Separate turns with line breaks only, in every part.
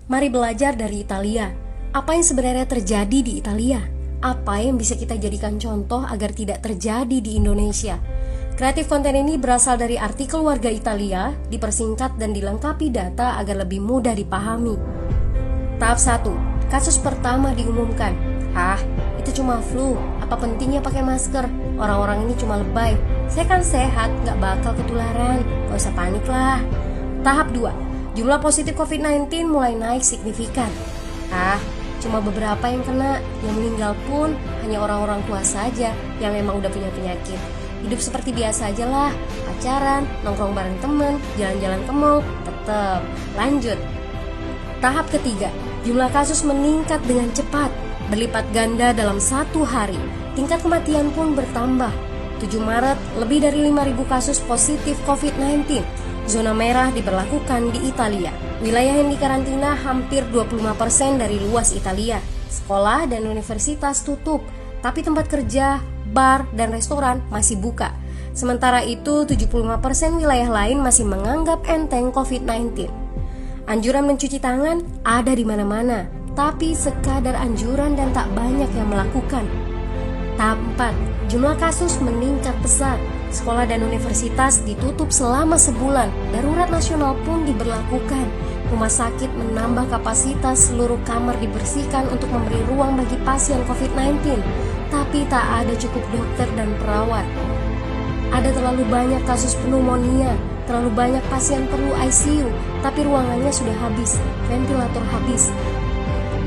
Mari belajar dari Italia. Apa yang sebenarnya terjadi di Italia? Apa yang bisa kita jadikan contoh agar tidak terjadi di Indonesia? Kreatif konten ini berasal dari artikel warga Italia, dipersingkat dan dilengkapi data agar lebih mudah dipahami. Tahap 1. Kasus pertama diumumkan. Itu cuma flu. Apa pentingnya pakai masker? Orang-orang ini cuma lebay. Saya kan sehat, gak bakal ketularan. Gak usah panik lah. Tahap 2. Jumlah positif COVID-19 mulai naik signifikan. Cuma beberapa yang kena. Yang meninggal pun hanya orang-orang tua saja yang memang udah punya penyakit. Hidup seperti biasa aja lah. Pacaran, nongkrong bareng temen, jalan-jalan ke mall, tetep lanjut. Tahap ketiga. Jumlah kasus meningkat dengan cepat, berlipat ganda dalam 1 hari. Tingkat kematian pun bertambah. 7 Maret, lebih dari 5.000 kasus positif COVID-19. Zona merah diberlakukan di Italia. Wilayah yang dikarantina hampir 25% dari luas Italia. Sekolah dan universitas tutup, tapi tempat kerja, bar, dan restoran masih buka. Sementara itu, 75% wilayah lain masih menganggap enteng COVID-19. Anjuran mencuci tangan ada di mana-mana, tapi sekadar anjuran dan tak banyak yang melakukan. Tahap 4. Jumlah kasus meningkat pesat. Sekolah dan universitas ditutup selama sebulan. Darurat nasional pun diberlakukan. Rumah sakit menambah kapasitas, seluruh kamar dibersihkan untuk memberi ruang bagi pasien COVID-19. Tapi tak ada cukup dokter dan perawat. Ada terlalu banyak kasus pneumonia, terlalu banyak pasien perlu ICU, tapi ruangannya sudah habis, ventilator habis.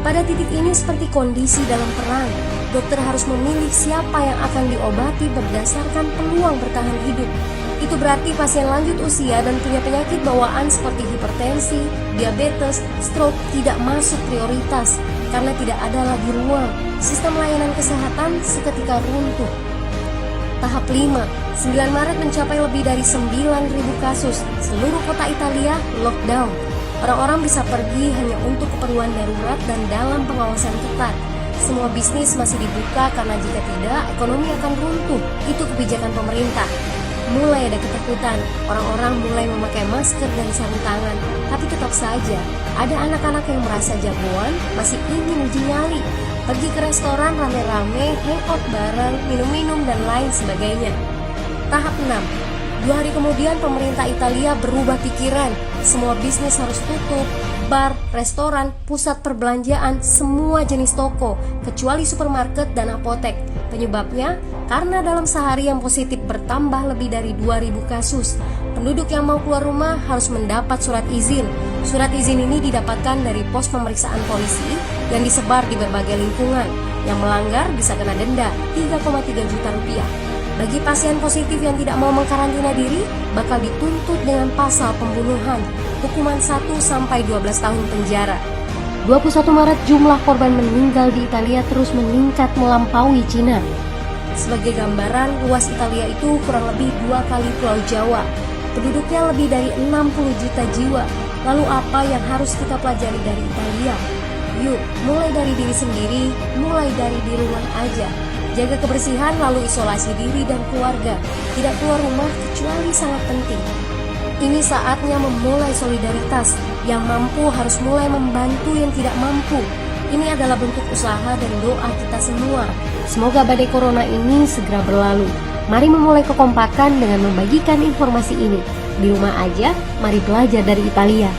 Pada titik ini seperti kondisi dalam perang. Dokter harus memilih siapa yang akan diobati berdasarkan peluang bertahan hidup. Itu berarti pasien lanjut usia dan punya penyakit bawaan seperti hipertensi, diabetes, stroke tidak masuk prioritas karena tidak ada lagi ruang. Sistem layanan kesehatan seketika runtuh. Tahap 5. 9 Maret mencapai lebih dari 9.000 kasus. Seluruh kota Italia lockdown. Orang-orang bisa pergi hanya untuk keperluan darurat dan dalam pengawasan ketat. Semua bisnis masih dibuka karena jika tidak, ekonomi akan runtuh. Itu kebijakan pemerintah. Mulai ada ketakutan, orang-orang mulai memakai masker dan sarung tangan. Tapi tetap saja, ada anak-anak yang merasa jagoan, masih ingin uji nyali. Pergi ke restoran rame-rame, hangout bareng, minum-minum dan lain sebagainya. Tahap 6. 2 hari kemudian pemerintah Italia berubah pikiran. Semua bisnis harus tutup. Bar, restoran, pusat perbelanjaan, semua jenis toko, kecuali supermarket dan apotek. Penyebabnya, karena dalam sehari yang positif bertambah lebih dari 2.000 kasus. Penduduk yang mau keluar rumah harus mendapat surat izin. Surat izin ini didapatkan dari pos pemeriksaan polisi yang disebar di berbagai lingkungan. Yang melanggar bisa kena denda 3,3 juta rupiah. Bagi pasien positif yang tidak mau mengkarantina diri, bakal dituntut dengan pasal pembunuhan, hukuman 1-12 tahun penjara. 21 Maret jumlah korban meninggal di Italia terus meningkat melampaui Cina. Sebagai gambaran, luas Italia itu kurang lebih 2 kali Pulau Jawa. Penduduknya lebih dari 60 juta jiwa. Lalu apa yang harus kita pelajari dari Italia? Yuk, mulai dari diri sendiri, mulai dari di rumah aja. Jaga kebersihan lalu isolasi diri dan keluarga. Tidak keluar rumah kecuali sangat penting. Ini saatnya memulai solidaritas. Yang mampu harus mulai membantu yang tidak mampu. Ini adalah bentuk usaha dan doa kita semua. Semoga badai corona ini segera berlalu. Mari memulai kekompakan dengan membagikan informasi ini. Di rumah aja, mari belajar dari Italia.